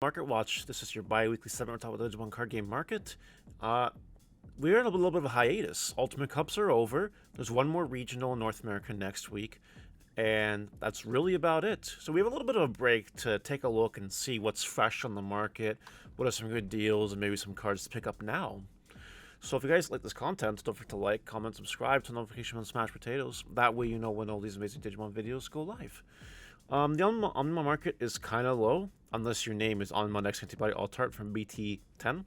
Market Watch. This is your bi-weekly segment on top of the Digimon card game market. We're in a little bit of a hiatus. Ultimate Cups are over. There's one more regional in North America next week, and that's really about it. So we have a little bit of a break to take a look and see what's fresh on the market, what are some good deals, and maybe some cards to pick up now. So if you guys like this content, don't forget to like, comment, subscribe, turn notification on Smash Potatoes. That way you know when all these amazing Digimon videos go live. The Onma market is kind of low, unless your name is Onma Next Antibody Alt-Art from BT10. Then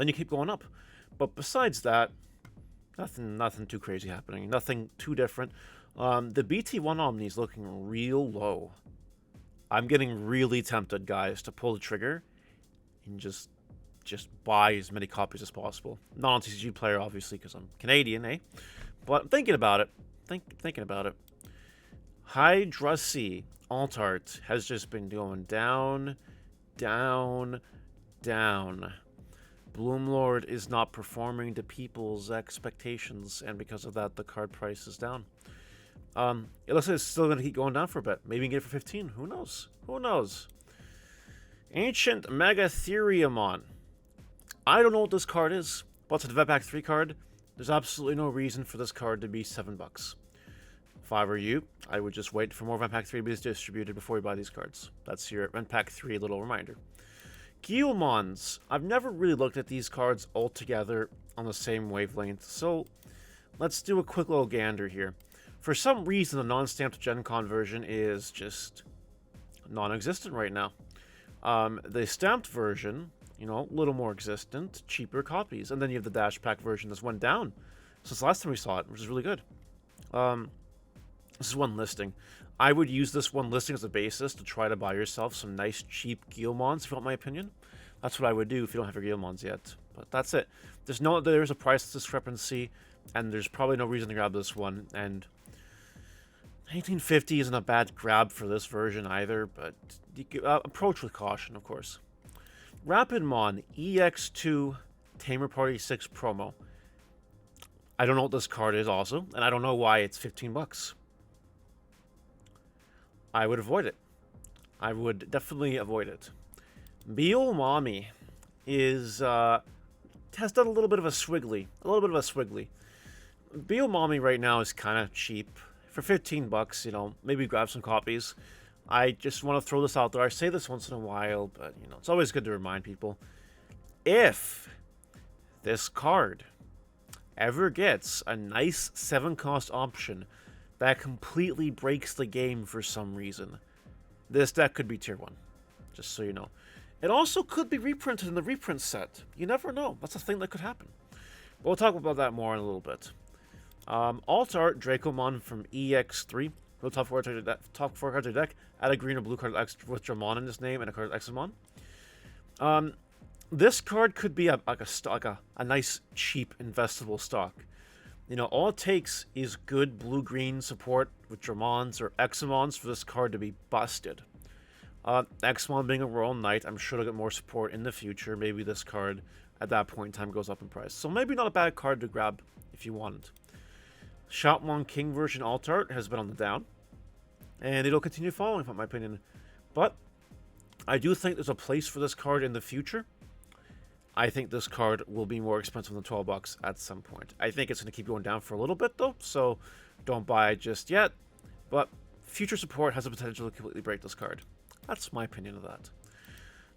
you keep going up. But besides that, nothing too crazy happening. Nothing too different. The BT1 Omni is looking real low. I'm getting really tempted, guys, to pull the trigger and just buy as many copies as possible. Not on TCG player, obviously, because I'm Canadian, eh? But I'm thinking about it. Thinking about it. Hydra C Alt-Art has just been going down, down, down. Bloomlord is not performing to people's expectations, and because of that, the card price is down. It looks like it's still going to keep going down for a bit. Maybe you can get it for 15. Who knows? Who knows? Ancient Megatheriumon. I don't know what this card is, but it's a Vet Pack 3 card. There's absolutely no reason for this card to be $7. If I were you, I would just wait for more Vet Pack 3 to be distributed before you buy these cards. That's your Vet Pack 3 little reminder. Guilmons. I've never really looked at these cards all together on the same wavelength, so let's do a quick little gander here. For some reason, the non-stamped Gen Con version is just non-existent right now. The stamped version, you know, a little more existent, cheaper copies. And then you have the Dash Pack version that's went down since the last time we saw it, which is really good. This is one listing. I would use this one listing as a basis to try to buy yourself some nice, cheap Guilmons, if you want my opinion. That's what I would do if you don't have your Guilmons yet. But that's it. There's a price discrepancy, and there's probably no reason to grab this one. And 1850 isn't a bad grab for this version either, but approach with caution, of course. Rapidmon EX2 Tamer Party 6 promo. I don't know what this card is also, and I don't know why it's $15. I would avoid it. I would definitely avoid it. Biomami has done a little bit of a swiggly. Biomami right now is kind of cheap. For $15, you know, maybe grab some copies. I just want to throw this out there. I say this once in a while, but, you know, it's always good to remind people. If this card ever gets a nice 7-cost option that completely breaks the game for some reason, this deck could be tier 1, just so you know. It also could be reprinted in the reprint set. You never know. That's a thing that could happen. But we'll talk about that more in a little bit. Alt-Art Dracomon from EX3. Go top 4 cards of your deck. Add a green or blue card with Dramon in this name and a card with Examon. This card could be a nice, cheap, investable stock. You know, all it takes is good blue-green support with Dramons or Examons for this card to be busted. Examon being a Royal Knight, I'm sure it'll get more support in the future. Maybe this card, at that point in time, goes up in price. So maybe not a bad card to grab if you want it. Shoutmon King version Alt-Art has been on the down, and it'll continue falling, in my opinion. But I do think there's a place for this card in the future. I think this card will be more expensive than $12 at some point. I think it's going to keep going down for a little bit, though, so don't buy it just yet. But future support has the potential to completely break this card. That's my opinion of that.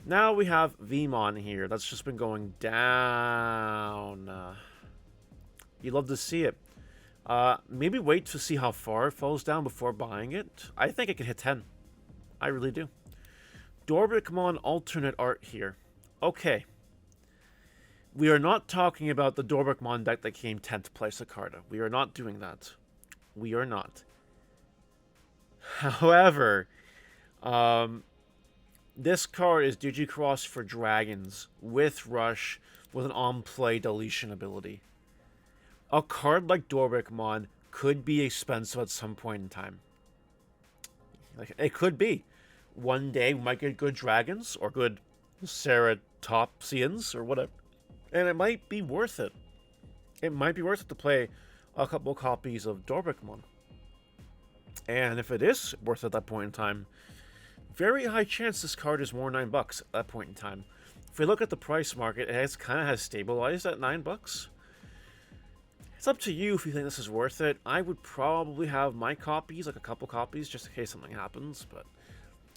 Now we have Vmon here. That's just been going down. You love to see it. Maybe wait to see how far it falls down before buying it. I think it could hit 10. I really do. Dorbicmon alternate art here. Okay. We are not talking about the Dorbicmon deck that came 10th place at Carta. We are not doing that. We are not. However, this card is Digicross for Dragons with Rush with an on-play deletion ability. A card like Dorbicmon could be expensive at some point in time. It could be. One day we might get good Dragons or good Ceratopsians or whatever. And it might be worth it. It might be worth it to play a couple copies of Dorbicmon. And if it is worth it at that point in time, very high chance this card is more than $9 at that point in time. If we look at the price market, it kind of has stabilized at $9. It's up to you if you think this is worth it. I would probably have my copies, like a couple copies, just in case something happens, but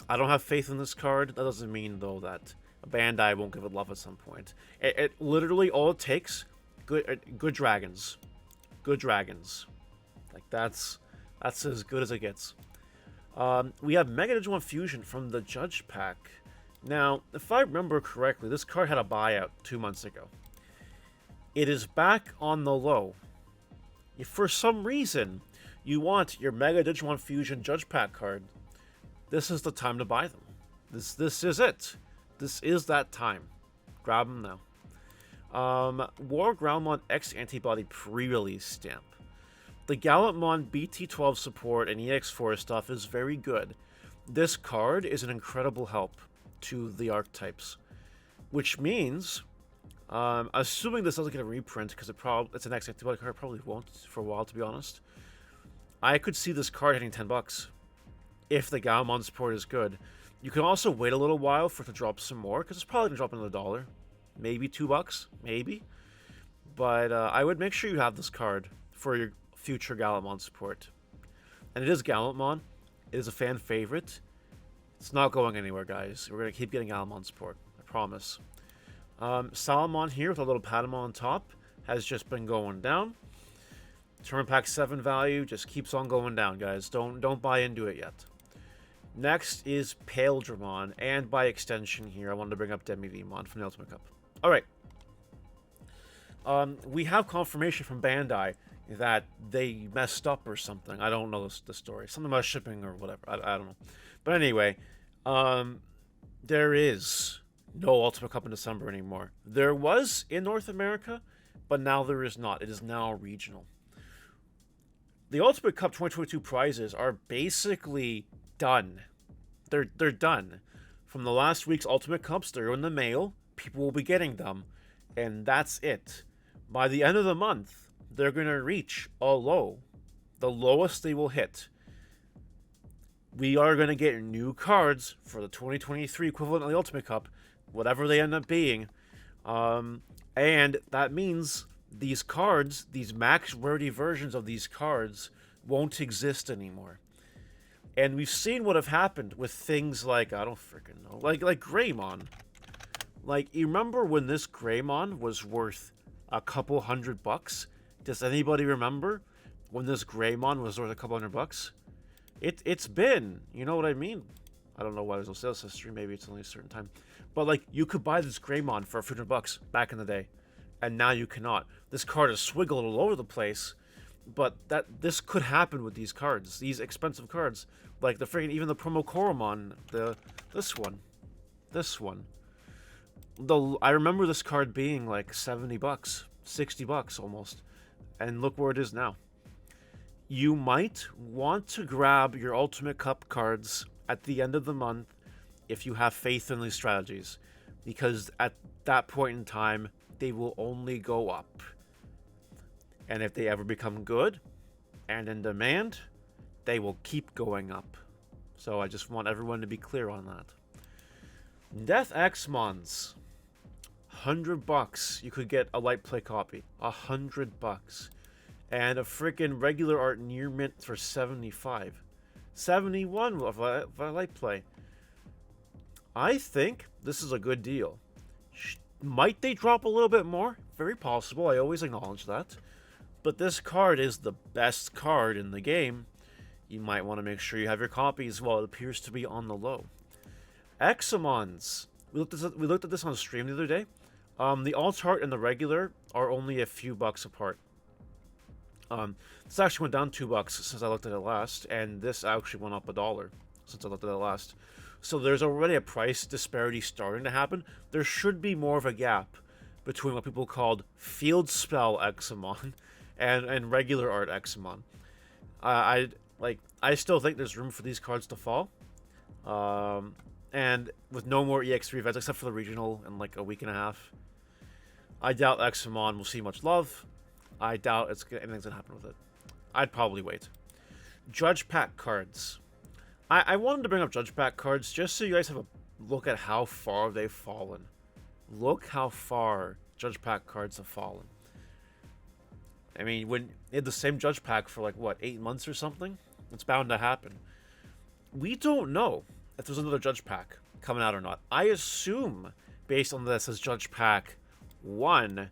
I don't have faith in this card. That doesn't mean, though, that Bandai won't give it love at some point. It literally, all it takes, good dragons. Good dragons. Like, that's as good as it gets. We have Mega Digimon Fusion from the Judge Pack. Now, if I remember correctly, this card had a buyout 2 months ago. It is back on the low. If for some reason you want your Mega Digimon Fusion Judge Pack card, this is the time to buy them. This is it. This is that time. Grab them now. War Groundmon X Antibody pre-release stamp. The Gallantmon BT12 support and EX4 stuff is very good. This card is an incredible help to the archetypes, which means, assuming this doesn't get a reprint, because it's an X Antibody card, probably won't for a while, to be honest. I could see this card hitting $10 if the Gallantmon support is good. You can also wait a little while for it to drop some more, because it's probably going to drop another $1, maybe $2, maybe. But I would make sure you have this card for your future Gallantmon support. And it is Gallantmon. It is a fan favorite. It's not going anywhere, guys. We're going to keep getting Gallantmon support. I promise. Salamon here with a little Patamon on top has just been going down. Tournament Pack 7 value just keeps on going down, guys. Don't buy into it yet. Next is Paildramon, and by extension here, I wanted to bring up Demivimon from the Ultimate Cup. Alright. We have confirmation from Bandai that they messed up or something. I don't know the story. Something about shipping or whatever. I don't know. But anyway, there is no Ultimate Cup in December anymore. There was in North America, but now there is not. It is now regional. The Ultimate Cup 2022 prizes are basically done. They're done. From the last week's Ultimate Cups, they're in the mail. People will be getting them. And that's it. By the end of the month, they're going to reach a low. The lowest they will hit. We are going to get new cards for the 2023 equivalent of the Ultimate Cup, whatever they end up being. And that means these cards, these max rarity versions of these cards, won't exist anymore. And we've seen what have happened with things like, I don't freaking know, like Greymon. Like, you remember when this Greymon was worth a couple $100? Does anybody remember when this Greymon was worth a couple $100? It's been, you know what I mean? I don't know why there's no sales history, maybe it's only a certain time. But like, you could buy this Greymon for a few $100 back in the day, and now you cannot. This card is swiggled all over the place, but this could happen with these cards, these expensive cards. Like the freaking, even the promo Koromon, this one. I remember this card being like $70, $60 almost, and look where it is now. You might want to grab your Ultimate Cup cards at the end of the month if you have faith in these strategies, because at that point in time, they will only go up. And if they ever become good and in demand, they will keep going up. So I just want everyone to be clear on that. Death X-Mons. $100. You could get a light play copy. $100. And a freaking regular art near mint for 75. 71 of a light play. I think this is a good deal. Might they drop a little bit more? Very possible. I always acknowledge that. But this card is the best card in the game. You might want to make sure you have your copies while it appears to be on the low. Examons. We looked at this on stream the other day. The alt art and the regular are only a few bucks apart. This actually went down $2 since I looked at it last, and this actually went up $1 since I looked at it last. So there's already a price disparity starting to happen. There should be more of a gap between what people called field spell Examon and regular art Examon. I still think there's room for these cards to fall. And with no more EX3 events except for the regional in like a week and a half, I doubt Examon will see much love. I doubt anything's gonna happen with it. I'd probably wait. Judge Pack cards. I wanted to bring up Judge Pack cards just so you guys have a look at how far they've fallen. Look how far Judge Pack cards have fallen. I mean, when you had the same Judge Pack for like, what, 8 months or something? It's bound to happen. We don't know if there's another Judge Pack coming out or not. I assume, based on this as Judge Pack 1,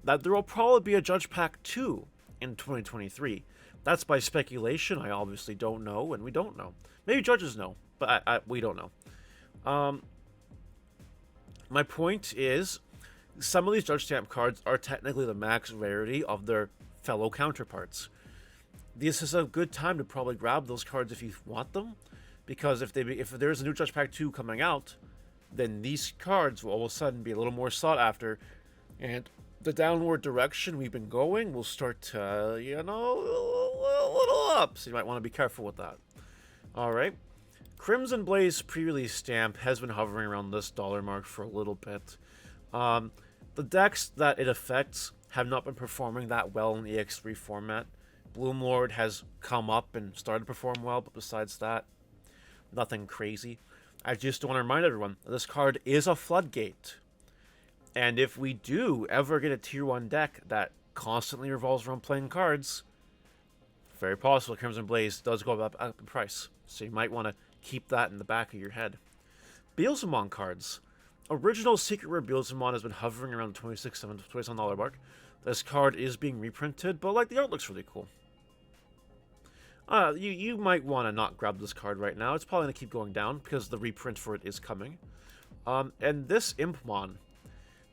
that there will probably be a Judge Pack 2 in 2023. That's by speculation. I obviously don't know, and we don't know. Maybe judges know, but we don't know. My point is, some of these Judge Stamp cards are technically the max rarity of their fellow counterparts. This is a good time to probably grab those cards if you want them, because if there's a new Judge Pack 2 coming out, then these cards will all of a sudden be a little more sought after, and the downward direction we've been going will start to, a little up, so you might want to be careful with that. Alright. Crimson Blaze pre-release stamp has been hovering around this dollar mark for a little bit. The decks that it affects have not been performing that well in the EX3 format. Bloomlord has come up and started to perform well, but besides that, nothing crazy. I just want to remind everyone, this card is a floodgate. And if we do ever get a tier 1 deck that constantly revolves around playing cards, very possible Crimson Blaze does go up in price. So you might want to keep that in the back of your head. Beelzemon cards. Original Secret Rare Beelzemon has been hovering around the $27 mark. This card is being reprinted, but like the art looks really cool. You might want to not grab this card right now. It's probably going to keep going down because the reprint for it is coming. And this Impmon.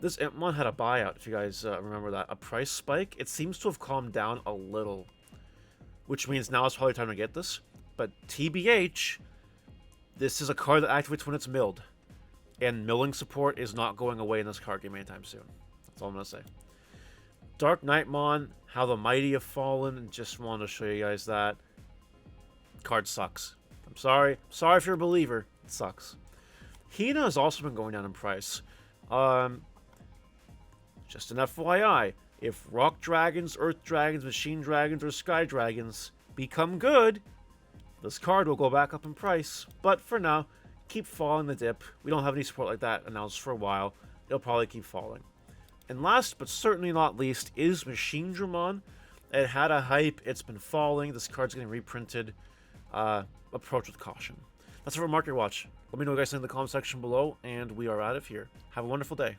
This Impmon had a buyout, if you guys remember that. A price spike. It seems to have calmed down a little, which means now is probably time to get this. But TBH, this is a card that activates when it's milled. And milling support is not going away in this card game anytime soon. That's all I'm going to say. Dark Nightmon, How the Mighty Have Fallen. Just wanted to show you guys that. Card sucks. I'm sorry. Sorry if you're a believer. It sucks. Hina has also been going down in price. Just an FYI. If Rock Dragons, Earth Dragons, Machine Dragons, or Sky Dragons become good, this card will go back up in price. But for now, keep following the dip. We don't have any support like that announced for a while. It'll probably keep falling. And last, but certainly not least, is Machine Dramon. It had a hype. It's been falling. This card's getting reprinted. Approach with caution. That's it for Market Watch. Let me know what you guys think in the comment section below, and we are out of here. Have a wonderful day.